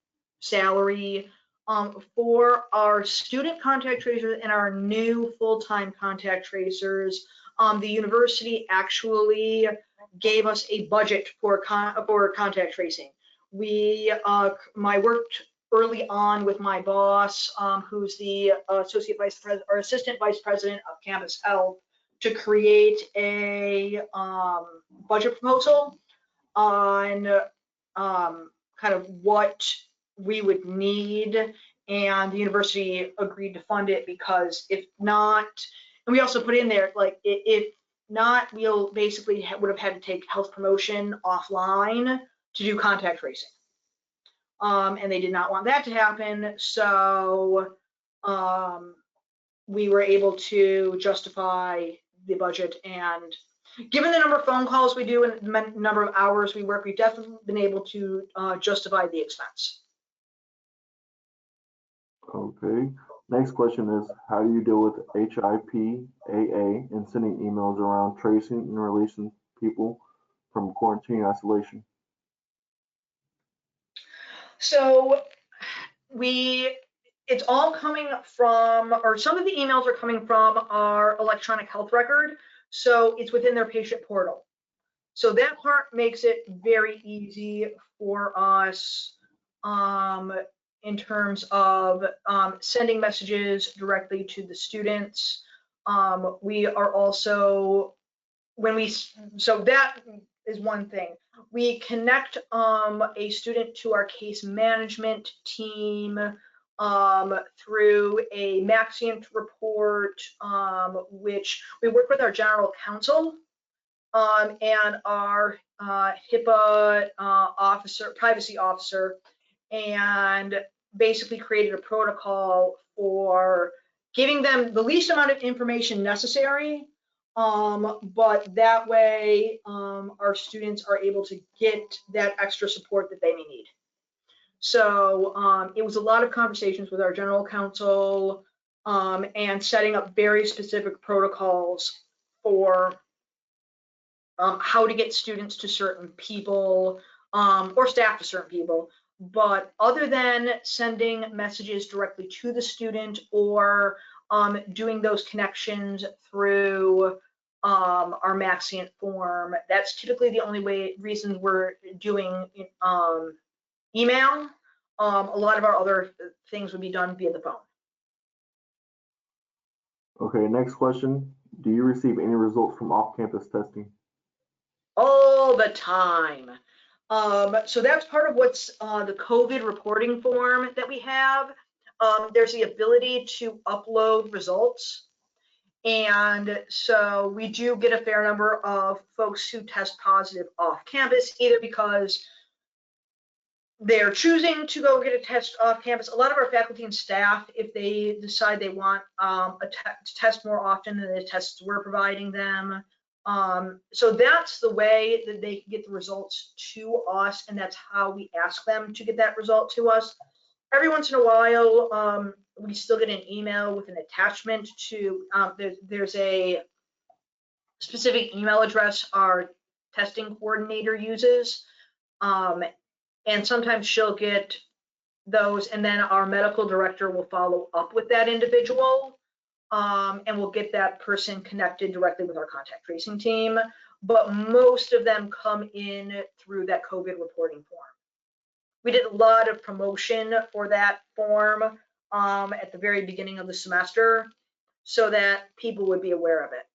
salary. For our student contact tracers and our new full-time contact tracers, the university actually gave us a budget for contact tracing. I worked early on with my boss, who's the associate vice president or assistant vice president of campus health, to create a budget proposal on kind of what we would need, and the university agreed to fund it, because if not, and we also put in there, like, if not, we'll basically would have had to take health promotion offline to do contact tracing. And they did not want that to happen, so we were able to justify the budget, and given the number of phone calls we do and the number of hours we work, we've definitely been able to justify the expense. Okay. Next question is, how do you deal with HIPAA and sending emails around tracing and releasing people from quarantine isolation? So it's all coming from, or some of the emails are coming from our electronic health record. So it's within their patient portal. So that part makes it very easy for us in terms of sending messages directly to the students. We are also, so that is one thing. We connect a student to our case management team through a Maxient report, which we work with our general counsel and our HIPAA privacy officer, and basically created a protocol for giving them the least amount of information necessary, but that way our students are able to get that extra support that they may need. So it was a lot of conversations with our general counsel and setting up very specific protocols for how to get students to certain people or staff to certain people. But other than sending messages directly to the student or doing those connections through our Maxient form, that's typically the only reason we're doing email. A lot of our other things would be done via the phone. Okay, next question. Do you receive any results from off-campus testing? All the time. So that's part of what's the COVID reporting form that we have. There's the ability to upload results. And so we do get a fair number of folks who test positive off campus, either because they're choosing to go get a test off campus. A lot of our faculty and staff, if they decide they want to test more often than the tests we're providing them. So that's the way that they can get the results to us, and that's how we ask them to get that result to us. Every once in a while, we still get an email with an attachment to, there's a specific email address our testing coordinator uses. And sometimes she'll get those, and then our medical director will follow up with that individual, and we'll get that person connected directly with our contact tracing team. But most of them come in through that COVID reporting form. We did a lot of promotion for that form at the very beginning of the semester so that people would be aware of it.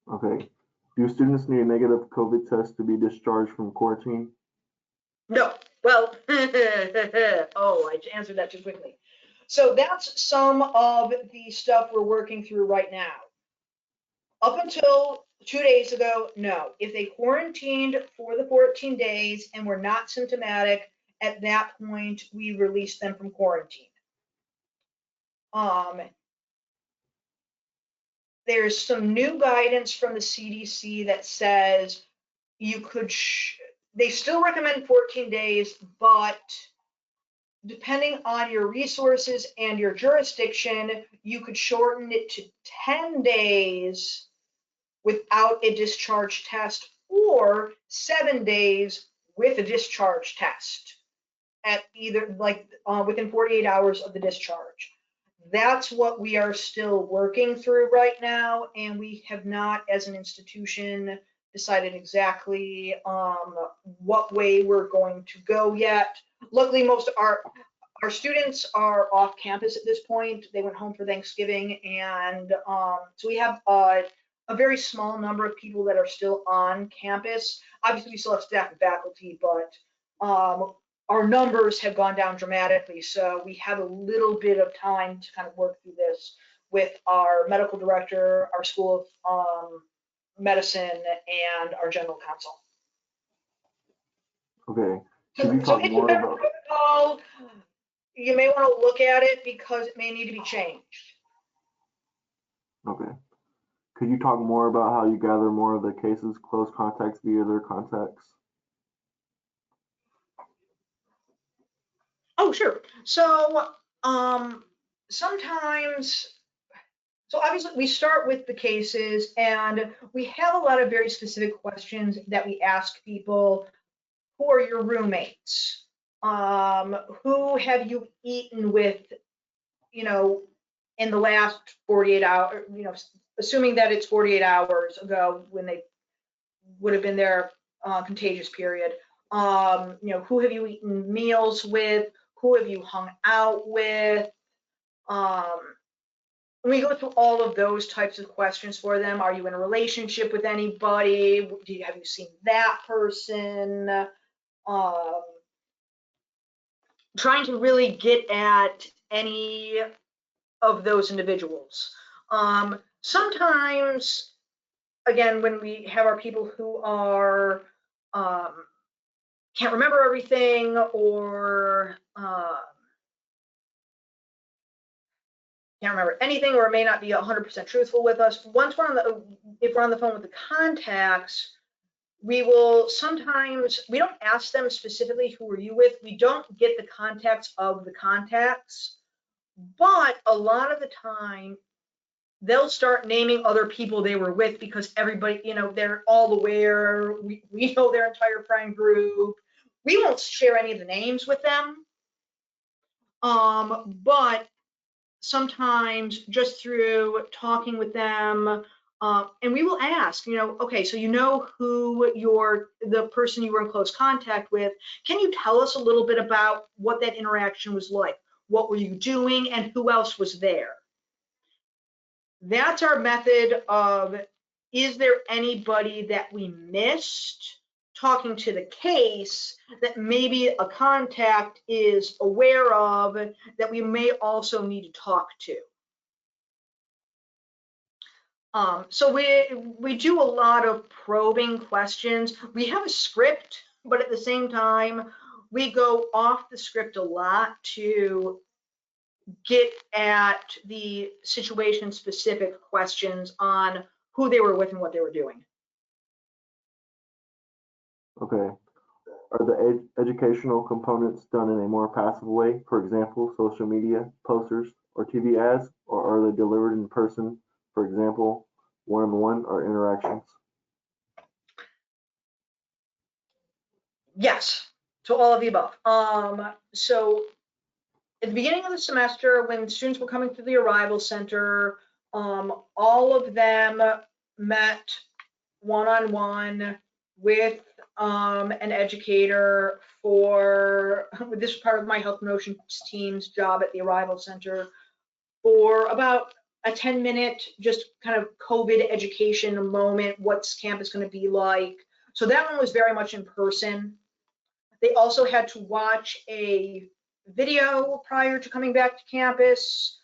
Okay. Do students need a negative COVID test to be discharged from quarantine? No. Well, oh, I answered that too quickly. So that's some of the stuff we're working through right now. Up until 2 days ago, no. If they quarantined for the 14 days and were not symptomatic, at that point, we released them from quarantine. There's some new guidance from the CDC that says you could, they still recommend 14 days, but depending on your resources and your jurisdiction, you could shorten it to 10 days without a discharge test, or 7 days with a discharge test at either within 48 hours of the discharge. That's what we are still working through right now, and we have not, as an institution, decided exactly what way we're going to go yet. Luckily, most of our students are off campus at this point. They went home for Thanksgiving, and so we have a very small number of people that are still on campus. Obviously, we still have staff and faculty, but our numbers have gone down dramatically, so we have a little bit of time to kind of work through this with our medical director, our school of medicine, and our general counsel. Okay. So if you have a protocol, you may want to look at it because it may need to be changed. Okay. Could you talk more about how you gather more of the cases' close contacts via their contacts? Oh, sure. So sometimes, so obviously we start with the cases, and we have a lot of very specific questions that we ask people. Who are your roommates? Who have you eaten with, in the last 48 hours, assuming that it's 48 hours ago when they would have been their contagious period. Who have you eaten meals with? Who have you hung out with? We go through all of those types of questions for them. Are you in a relationship with anybody? Have you seen that person? Trying to really get at any of those individuals. Sometimes, again, when we have our people who are can't remember everything, or can't remember anything, or may not be 100% truthful with us. Once if we're on the phone with the contacts, we will sometimes, we don't ask them specifically, who are you with? We don't get the contacts of the contacts, but a lot of the time, they'll start naming other people they were with because everybody, they're all aware. We know their entire friend group. We won't share any of the names with them. But sometimes just through talking with them, and we will ask, okay, so who the person you were in close contact with. Can you tell us a little bit about what that interaction was like? What were you doing, and who else was there? That's our method of, is there anybody that we missed talking to the case that maybe a contact is aware of that we may also need to talk to? So we do a lot of probing questions. We have a script but at the same time, we go off the script a lot to get at the situation specific questions on who they were with and what they were doing. Okay. Are the educational components done in a more passive way? For example, social media, posters, or TV ads, or are they delivered in person? For example, one-on-one or interactions? Yes, to all of the above. So at the beginning of the semester, when students were coming through the arrival center, all of them met one-on-one with an educator for, this was part of my health promotions team's job at the arrival center, for about a 10-minute just kind of COVID education moment. What's campus going to be like? So that one was very much in person. They also had to watch a video prior to coming back to campus.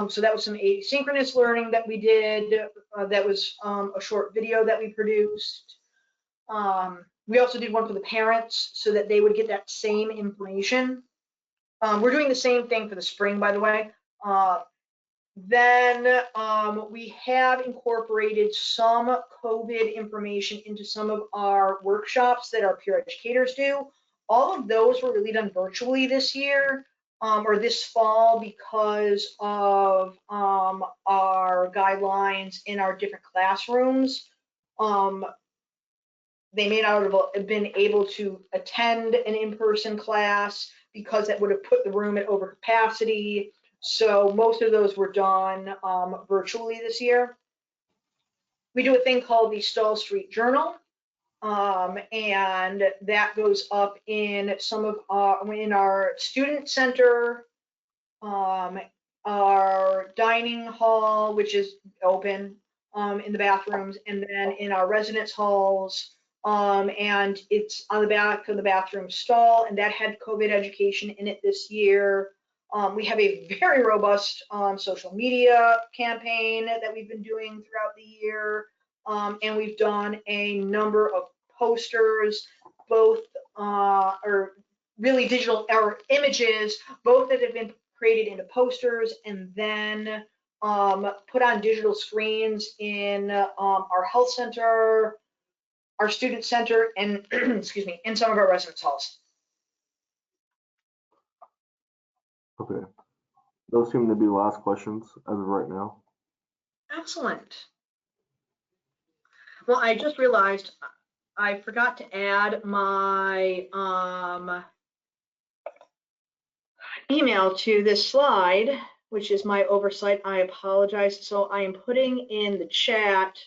So that was some asynchronous learning that we did. That was a short video that we produced. We also did one for the parents so that they would get that same information. We're doing the same thing for the spring, by the way. Then we have incorporated some COVID information into some of our workshops that our peer educators do. All of those were really done virtually this year or this fall because of our guidelines in our different classrooms. They may not have been able to attend an in-person class because that would have put the room at overcapacity. So most of those were done virtually this year. We do a thing called the Stall Street Journal, and that goes up in some of in our student center, our dining hall, which is open in the bathrooms, and then in our residence halls. And it's on the back of the bathroom stall, and that had COVID education in it this year. We have a very robust social media campaign that we've been doing throughout the year. And we've done a number of posters, both or really digital or images, both that have been created into posters and then put on digital screens in our health center, our student center, and excuse me, in some of our residence halls. Okay. Those seem to be the last questions as of right now. Excellent. Well, I just realized I forgot to add my email to this slide, which is my oversight. I apologize. So I am putting in the chat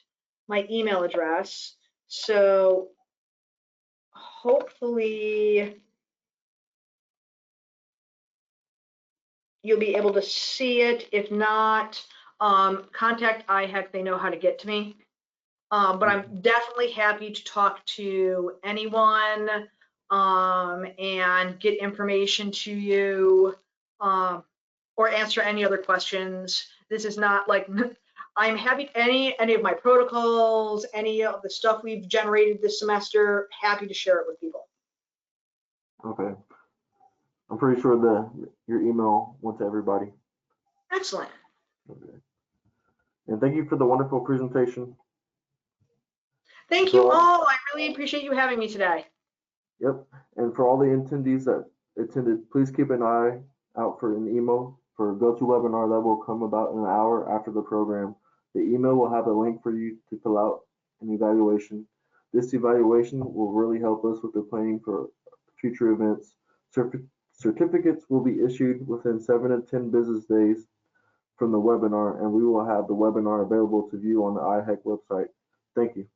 my email address. So hopefully you'll be able to see it. If not, contact IHEC. They know how to get to me. But I'm definitely happy to talk to anyone and get information to you or answer any other questions. This is not like, I'm happy, any of my protocols, any of the stuff we've generated this semester, happy to share it with people. Okay. I'm pretty sure your email went to everybody. Excellent. Okay. And thank you for the wonderful presentation. Thank you all. I really appreciate you having me today. Yep. And for all the attendees that attended, please keep an eye out for an email for GoToWebinar that will come about an hour after the program. The email will have a link for you to fill out an evaluation. This evaluation will really help us with the planning for future events. Certificates will be issued within 7 to 10 business days from the webinar, and we will have the webinar available to view on the IHEC website. Thank you.